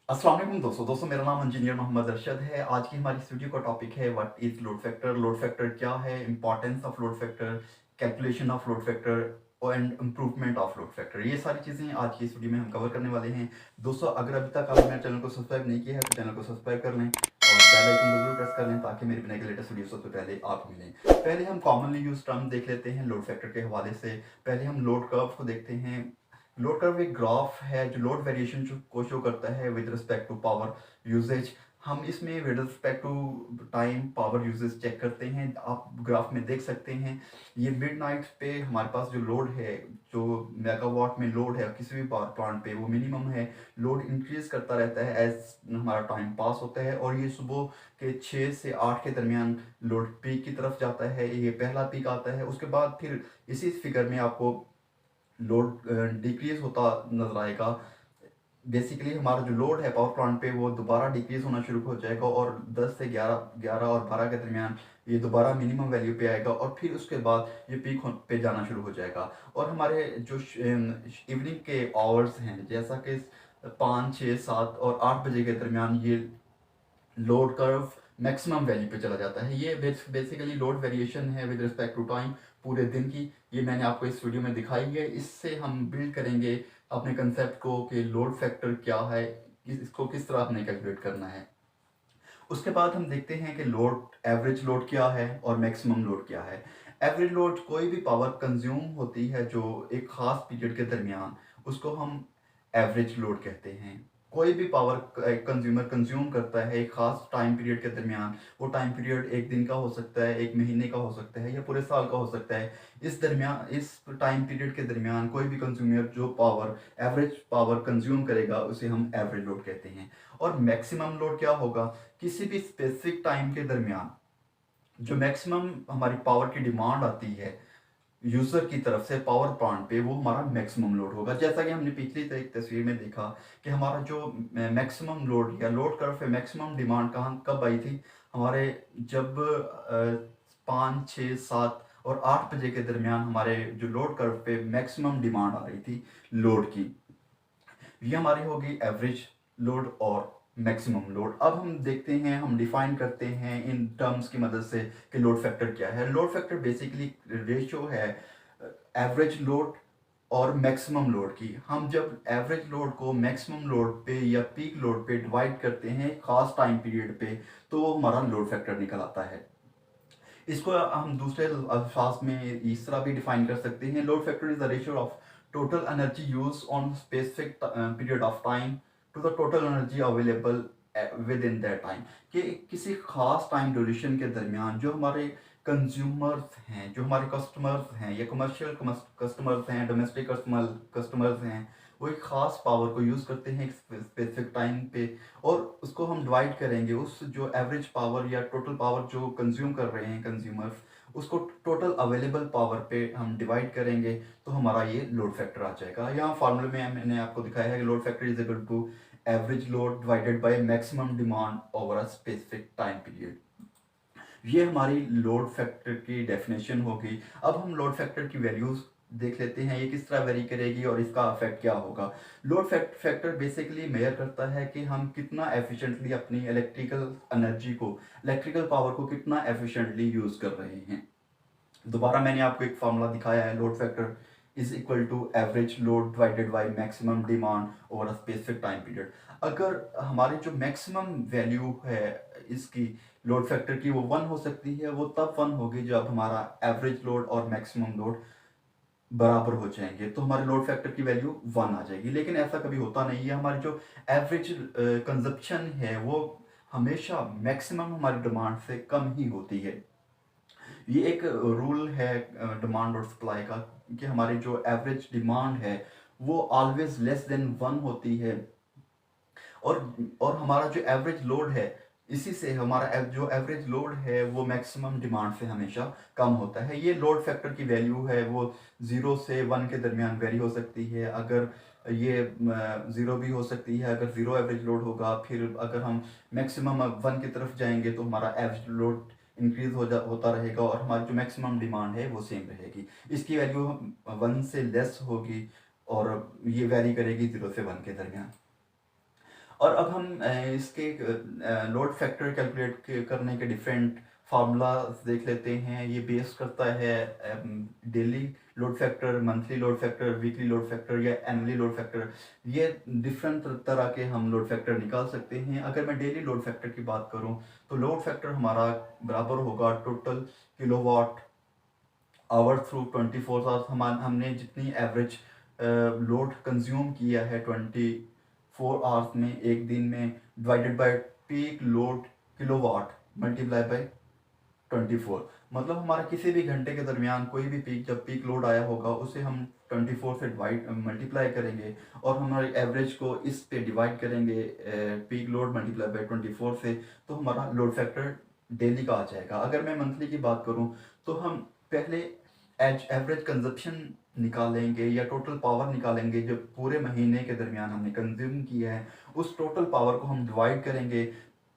अस्सलाम वालेकुम दोस्तों मेरा नाम इंजीनियर मोहम्मद अरशद है। आज की हमारी इस वीडियो का टॉपिक है व्हाट इज़ लोड फैक्टर क्या है, importance of load factor, calculation of load factor and improvement of load factor. ये सारी चीज़ें आज की इस वीडियो में हम कवर करने वाले हैं। दोस्तों अगर अभी तक आपने मेरे चैनल को सब्सक्राइब नहीं किया है तो चैनल को सब्सक्राइब कर लें और बेल आइकन को जरूर प्रेस कर लें ताकि मेरे बनाए गए लेटेस्ट वीडियो सबसे पहले आपको मिलें। पहले हम कॉमनली यूज टर्म देख लेते हैं लोड फैक्टर के हवाले से। पहले हम लोड कर्व को देखते हैं। लोड कर्व एक ग्राफ है जो लोड वेरिएशन को शो करता है with respect to power usages. हम इसमें with respect to time power usages check करते हैं। आप ग्राफ में देख सकते हैं ये मिडनाइट पे हमारे पास जो लोड है, जो मेगावाट में लोड है किसी भी पावर प्लांट पे, वो मिनिमम है। लोड इंक्रीज करता रहता है एज हमारा टाइम पास होता है और ये सुबह के 6 से 8 के दरमियान लोड पीक की तरफ जाता है। ये पहला पीक आता है, उसके बाद फिर इसी फिगर में आपको लोड डिक्रीज होता नजर आएगा। बेसिकली हमारा जो लोड है पावर प्लांट पे वो दोबारा डिक्रीज होना शुरू हो जाएगा और 10 से 11 और 12 के दरमियान ये दोबारा मिनिमम वैल्यू पे आएगा और फिर उसके बाद ये पीक पे जाना शुरू हो जाएगा। और हमारे जो इवनिंग के आवर्स हैं जैसा कि 5, 6, 7 और 8 बजे के दरमियान ये लोड कर्व मैक्सिमम वैल्यू पे चला जाता है। ये बेसिकली लोड वेरिएशन है विद रिस्पेक्ट टू टाइम पूरे दिन की। ये मैंने आपको इस वीडियो में दिखाई है। इससे हम बिल्ड करेंगे अपने कंसेप्ट को कि लोड फैक्टर क्या है, इसको किस तरह आपने कैलकुलेट करना है। उसके बाद हम देखते हैं कि लोड एवरेज लोड क्या है और मैक्सिमम लोड क्या है। एवरेज लोड कोई भी पावर कंज्यूम होती है जो एक खास पीरियड के दरमियान, उसको हम एवरेज लोड कहते हैं। कोई भी पावर कंज्यूमर कंज्यूम करता है एक खास टाइम पीरियड के दरमियान, वो टाइम पीरियड एक दिन का हो सकता है, एक महीने का हो सकता है या पूरे साल का हो सकता है। इस टाइम पीरियड के दरमियान कोई भी कंज्यूमर जो पावर एवरेज पावर कंज्यूम करेगा उसे हम एवरेज लोड कहते हैं। और मैक्सिमम लोड क्या होगा, किसी भी स्पेसिफिक टाइम के दरमियान जो मैक्सिमम हमारी पावर की डिमांड आती है यूजर की तरफ से पावर प्लांट पे, वो हमारा मैक्सिमम लोड होगा। जैसा कि हमने पिछली एक तस्वीर में देखा कि हमारा जो मैक्सिमम लोड या लोड कर्व पे मैक्सिमम डिमांड कहाँ कब आई थी, हमारे जब 5, 6, 7 और 8 बजे के दरमियान हमारे जो लोड कर्व पे मैक्सिमम डिमांड आ रही थी लोड की। ये हमारी होगी एवरेज लोड और मैक्सिमम लोड। अब हम देखते हैं, हम डिफाइन करते हैं इन टर्म्स की मदद से कि लोड फैक्टर क्या है। लोड फैक्टर बेसिकली रेशियो है एवरेज लोड और मैक्सिमम लोड की। हम जब एवरेज लोड को मैक्सिमम लोड पे या पीक लोड पे डिवाइड करते हैं खास टाइम पीरियड पे, तो वो हमारा लोड फैक्टर निकल आता है। इसको हम दूसरे अल्फाज में इस तरह भी डिफाइन कर सकते हैं, load factor is the ratio of total energy use on specific period of time to the total energy available within that time. कि किसी खास टाइम ड्यूरेशन के दरमियान जो हमारे कंज्यूमर्स हैं, जो हमारे कस्टमर्स हैं या कमर्शियल कस्टमर्स हैं, डोमेस्टिक कस्टमर्स हैं, वो एक खास पावर को यूज़ करते हैं एक स्पेसिफिक टाइम पे और उसको हम डिवाइड करेंगे उस जो एवरेज पावर या टोटल पावर जो कंज्यूम कर रहे हैं कंज्यूमर्स, उसको टोटल अवेलेबल पावर पे हम डिवाइड करेंगे तो हमारा ये लोड फैक्टर आ जाएगा। यहाँ फार्मूले में मैंने आपको दिखाया है कि load factor is equal to average load divided by maximum demand over a specific time period. ये हमारी लोड फैक्टर की डेफिनेशन होगी। अब हम लोड फैक्टर की वैल्यूज देख लेते हैं, ये किस तरह वेरी करेगी और इसका इफेक्ट क्या होगा। लोड फैक्टर बेसिकली मेजर करता है कि हम कितना एफिशिएंटली अपनी इलेक्ट्रिकल एनर्जी को, इलेक्ट्रिकल पावर को कितना एफिशिएंटली यूज कर रहे हैं। दोबारा मैंने आपको एक फॉर्मूला दिखाया है, load factor is equal to average load divided by maximum demand over a specific time period. अगर हमारी जो मैक्सिमम वैल्यू है इसकी लोड फैक्टर की वो 1 हो सकती है, वो तब 1 होगी जब हमारा एवरेज लोड और मैक्सिमम लोड बराबर हो जाएंगे तो हमारे लोड फैक्टर की वैल्यू 1 आ जाएगी। लेकिन ऐसा कभी होता नहीं है, हमारी जो एवरेज कंजप्शन है वो हमेशा मैक्सिमम हमारी डिमांड से कम ही होती है। ये एक रूल है डिमांड और सप्लाई का कि हमारी जो एवरेज डिमांड है वो ऑलवेज लेस देन 1 होती है और हमारा जो एवरेज लोड है, इसी से हमारा जो एवरेज लोड है वो मैक्सिमम डिमांड से हमेशा कम होता है। ये लोड फैक्टर की वैल्यू है वो 0 से 1 के दरमियान वेरी हो सकती है। अगर ये 0 भी हो सकती है अगर 0 एवरेज लोड होगा। फिर अगर हम मैक्सिमम 1 की तरफ जाएंगे तो हमारा एवरेज लोड इंक्रीज होता रहेगा और हमारी जो मैक्सिमम डिमांड है वो सेम रहेगी। इसकी वैल्यू 1 से लेस होगी और ये वेरी करेगी 0 से 1 के दरमियान। और अब हम इसके लोड फैक्टर कैलकुलेट करने के डिफरेंट फार्मूला देख लेते हैं। ये बेस करता है daily load factor, monthly load factor, weekly load factor या एनुअली लोड फैक्टर। ये डिफरेंट तरह के हम लोड फैक्टर निकाल सकते हैं। अगर मैं डेली लोड फैक्टर की बात करूं तो लोड फैक्टर हमारा बराबर होगा total kilowatt hour through 24 hours. हमने जितनी एवरेज लोड कंज्यूम किया है 24 आवर्स में, एक दिन में, divided by peak load kilowatt multiply by 24। मतलब हमारा किसी भी घंटे के दरमियान कोई भी पीक, जब पीक लोड आया होगा उसे हम 24 से डिवाइड मल्टीप्लाई करेंगे और हमारे एवरेज को इस पे डिवाइड करेंगे पीक लोड मल्टीप्लाई बाय 24 से, तो हमारा लोड फैक्टर डेली का आ जाएगा। अगर मैं मंथली की बात करूं तो हम पहले एवरेज कंजप्शन निकालेंगे या टोटल पावर निकालेंगे जो पूरे महीने के दरमियान हमने कंज्यूम किया है। उस टोटल पावर को हम डिवाइड करेंगे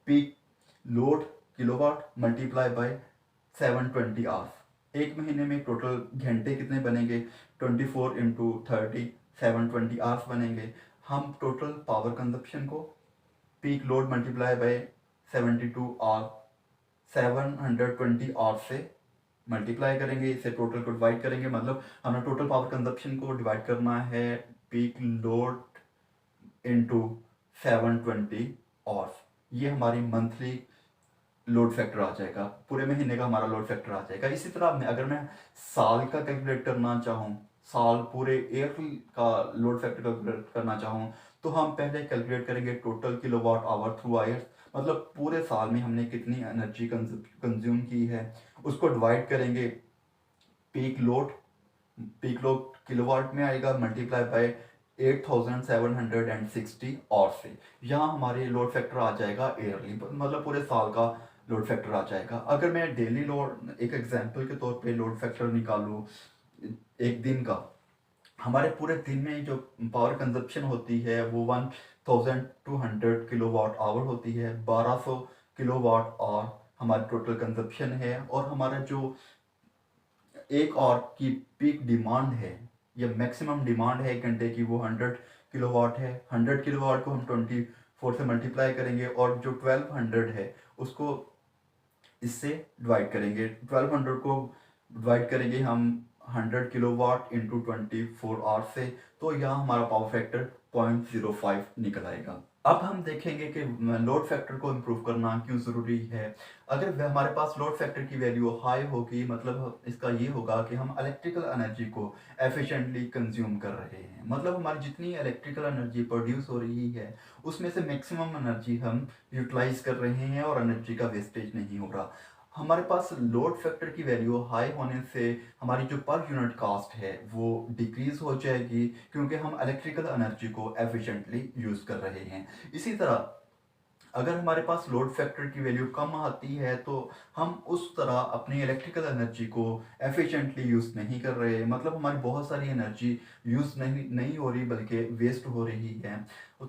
peak load kilowatt multiply by 720 hours. एक महीने में टोटल घंटे कितने बनेंगे? 24 इंटू 30, 720 आवर्स बनेंगे। हम टोटल पावर कंजप्शन को peak load multiply by 72 hour 720 hours से मल्टीप्लाई करेंगे, इसे टोटल को डिवाइड करेंगे। मतलब हमें टोटल पावर कंजप्शन को डिवाइड करना है पीक लोड इंटू 720 आवर्स। ये हमारी मंथली लोड फैक्टर आ जाएगा, पूरे महीने का हमारा लोड फैक्टर आ जाएगा। इसी तरह अगर मैं साल का कैलकुलेट करना चाहूँ, साल पूरे ईयर का लोड फैक्टर कैलकुलेट करना चाहूँ, तो हम पहले कैलकुलेट करेंगे total kilowatt hour through hours. मतलब पूरे साल में हमने कितनी एनर्जी कंज्यूम की है, उसको डिवाइड करेंगे peak load, peak load kilowatt में आएगा मल्टीप्लाई बाय 8760 और से यहाँ हमारे लोड फैक्टर आ जाएगा ईयरली, मतलब पूरे साल का लोड फैक्टर आ जाएगा। अगर मैं डेली लोड, एक एग्जांपल के तौर पे लोड फैक्टर निकालूं एक दिन का, हमारे पूरे दिन में जो पावर कंजप्शन होती है वो 1200 किलोवाट आवर होती है। 1200 किलोवाट आवर हमारी टोटल कंजप्शन है। और हमारा जो एक और की पीक डिमांड है या मैक्सिमम डिमांड है एक घंटे की, वो 100 किलोवाट है। 100 किलोवाट को हम 24 से मल्टीप्लाई करेंगे और जो 1200 है उसको इससे डिवाइड करेंगे। 1200 को डिवाइड करेंगे हम 100 किलोवाट इंटू 24 आवर से, तो यहाँ हमारा पावर फैक्टर 0.05 निकल आएगा। अब हम देखेंगे कि लोड फैक्टर को इम्प्रूव करना क्यों ज़रूरी है। अगर हमारे पास लोड फैक्टर की वैल्यू हाई होगी, मतलब इसका ये होगा कि हम इलेक्ट्रिकल एनर्जी को एफिशिएंटली कंज्यूम कर रहे हैं। मतलब हमारी जितनी इलेक्ट्रिकल एनर्जी प्रोड्यूस हो रही है उसमें से मैक्सिमम एनर्जी हम यूटिलाइज कर रहे हैं और एनर्जी का वेस्टेज नहीं हो रहा। हमारे पास लोड फैक्टर की वैल्यू हाई होने से हमारी जो पर यूनिट कास्ट है वो डिक्रीज हो जाएगी, क्योंकि हम इलेक्ट्रिकल एनर्जी को एफिशिएंटली यूज़ कर रहे हैं। इसी तरह अगर हमारे पास लोड फैक्टर की वैल्यू कम आती है तो हम उस तरह अपनी इलेक्ट्रिकल एनर्जी को एफिशिएंटली यूज़ नहीं कर रहे, मतलब हमारी बहुत सारी एनर्जी यूज़ नहीं हो रही बल्कि वेस्ट हो रही है।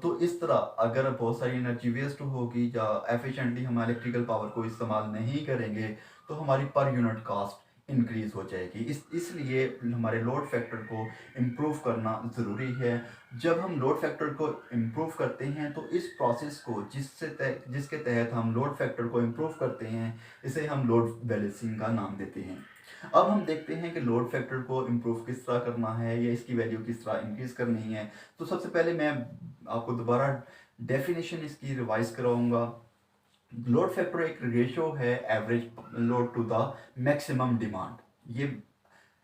तो इस तरह अगर बहुत सारी एनर्जी वेस्ट होगी या एफिशिएंटली हम इलेक्ट्रिकल पावर को इस्तेमाल नहीं करेंगे तो हमारी पर यूनिट कास्ट इंक्रीज हो जाएगी। इसलिए हमारे लोड फैक्टर को इम्प्रूव करना ज़रूरी है। जब हम लोड फैक्टर को इम्प्रूव करते हैं तो इस प्रोसेस को जिसके तहत हम लोड फैक्टर को इम्प्रूव करते हैं, इसे हम लोड बैलेंसिंग का नाम देते हैं। अब हम देखते हैं कि लोड फैक्टर को इम्प्रूव किस तरह करना है या इसकी वैल्यू किस तरह इंक्रीज करनी है। तो सबसे पहले मैं आपको दोबारा डेफिनेशन इसकी रिवाइज कराऊंगा। लोड फैक्टर एक रेशियो है average load to the maximum demand. ये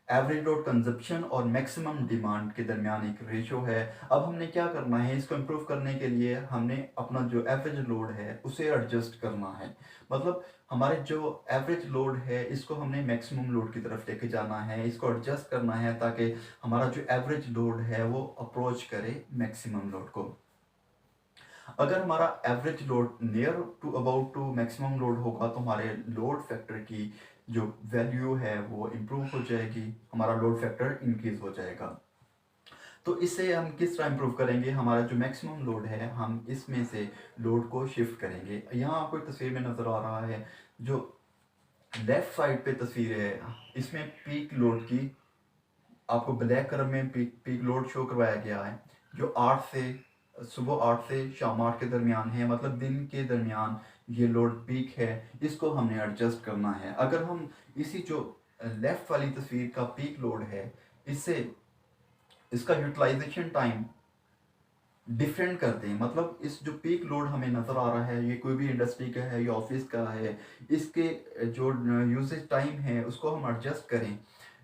एवरेज लोड कंजप्शन और मैक्सिमम डिमांड के दरमियान एक रेशियो है। अब हमने क्या करना है, इसको इम्प्रूव करने के लिए हमने अपना जो एवरेज लोड है उसे एडजस्ट करना है। मतलब हमारे जो एवरेज लोड है इसको हमने मैक्सिमम लोड की तरफ लेके जाना है, इसको एडजस्ट करना है ताकि हमारा जो एवरेज लोड है वो अप्रोच करे मैक्सिमम लोड को। अगर हमारा average load near to about to maximum load होगा तो हमारे लोड फैक्टर की जो वैल्यू है वो इम्प्रूव हो जाएगी, हमारा लोड फैक्टर इंक्रीज हो जाएगा। तो इससे हम किस तरह इम्प्रूव करेंगे, हमारा जो मैक्सिमम लोड है हम इसमें से लोड को शिफ्ट करेंगे। यहाँ आपको एक तस्वीर में नज़र आ रहा है, जो लेफ्ट साइड पे तस्वीर है इसमें पीक लोड की आपको ब्लैक कलर में पीक लोड शो करवाया गया है, जो 8 से सुबह 8 से शाम 8 के दरमियान है, मतलब दिन के दरमियान ये लोड पीक है, इसको हमने एडजस्ट करना है। अगर हम इसी जो लेफ्ट वाली तस्वीर का पीक लोड है, इससे इसका यूटिलाइजेशन टाइम डिफरेंट करते हैं, मतलब इस जो पीक लोड हमें नज़र आ रहा है, ये कोई भी इंडस्ट्री का है या ऑफिस का है, इसके जो यूसेज टाइम है उसको हम एडजस्ट करें।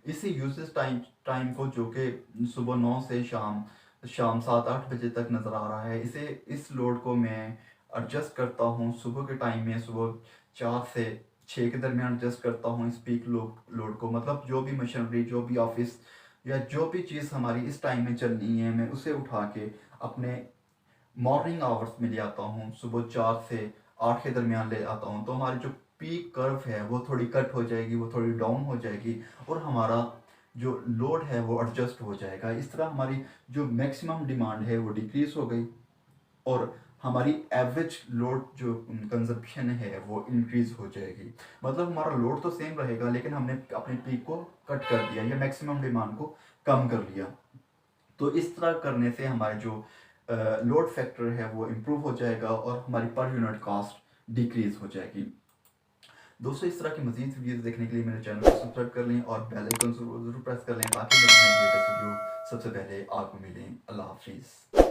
इसी यूसेज टाइम को जो कि सुबह 9 से शाम शाम 7-8 बजे तक नज़र आ रहा है, इस लोड को मैं एडजस्ट करता हूँ सुबह के टाइम में, सुबह 4 से 6 के दरमियान एडजस्ट करता हूँ इस पीक लोड को। मतलब जो भी मशीनरी, जो भी ऑफिस या जो भी चीज़ हमारी इस टाइम में चलनी है, मैं उसे उठा के अपने मॉर्निंग आवर्स में ले आता हूँ, सुबह 4 से 8 के दरमियान ले आता हूँ। तो हमारी जो पीक कर्व है वो थोड़ी कट हो जाएगी, वो थोड़ी डाउन हो जाएगी, और हमारा जो लोड है वो एडजस्ट हो जाएगा। इस तरह हमारी जो मैक्सिमम डिमांड है वो डिक्रीज हो गई, और हमारी एवरेज लोड जो कंजप्शन है वो इंक्रीज हो जाएगी। मतलब हमारा लोड तो सेम रहेगा, लेकिन हमने अपने पीक को कट कर दिया या मैक्सिमम डिमांड को कम कर लिया। तो इस तरह करने से हमारे जो लोड फैक्टर है वो इम्प्रूव हो जाएगा, और हमारी पर यूनिट कॉस्ट डिक्रीज हो जाएगी। दोस्तों, इस तरह की मजीद वीडियोस देखने के लिए मेरे चैनल को सब्सक्राइब कर लें और बेल आइकन जरूर प्रेस कर लें, ताकि मेरे लेटेस्ट वीडियो सबसे पहले आपको मिलें। अल्लाह हाफिज़।